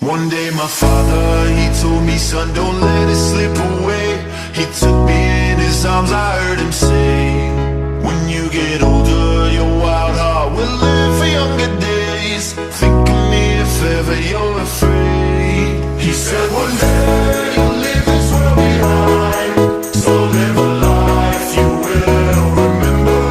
One day my father, he told me, son, don't let it slip away. He took me in his arms, I heard him say, when you get older, your wild heart will live for younger days. Think of me if ever you're afraid. He said one day you'll leave this world behind, so live a life you will remember.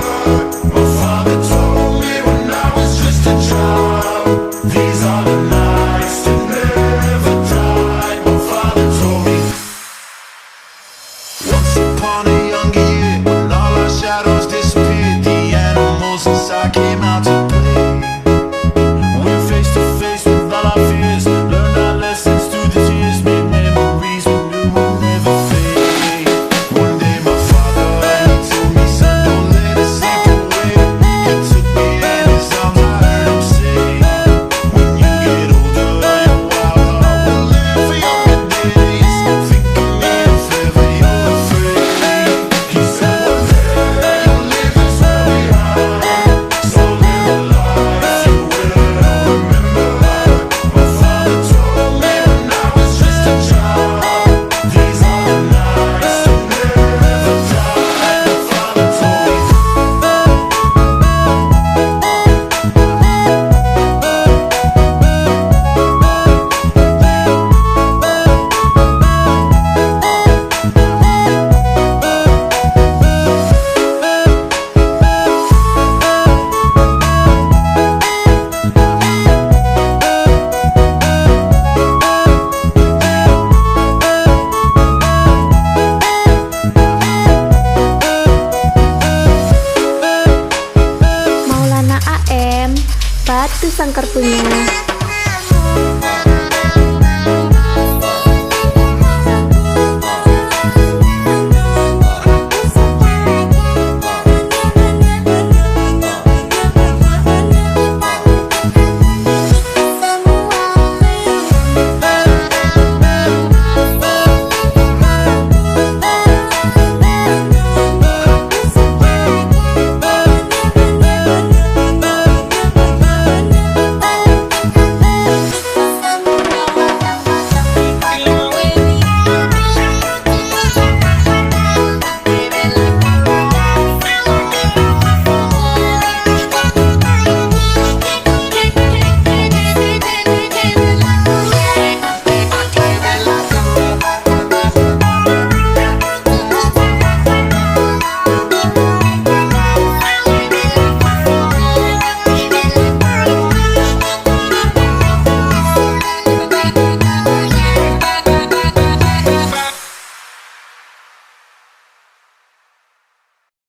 My father told me when I was just a child, these are the nights that never die. My father told me. Once upon a younger year, when all our shadows disappeared, the animals inside came out to play. We're face to face with all our fears, learned our lessons through the tears, made memories we knew would never fade. One day my father, he told me, son, don't let it slip away. He took me in his arms, I heard him say, when you get older, your wild heart will live for younger days. Think of me if ever you're afraid. He said one day you'll leave this world behind, so live a life you will remember. My father told me when I was just a child, these are the nights that never die. My father told me. Maulana AM, Batu Sangkar punya.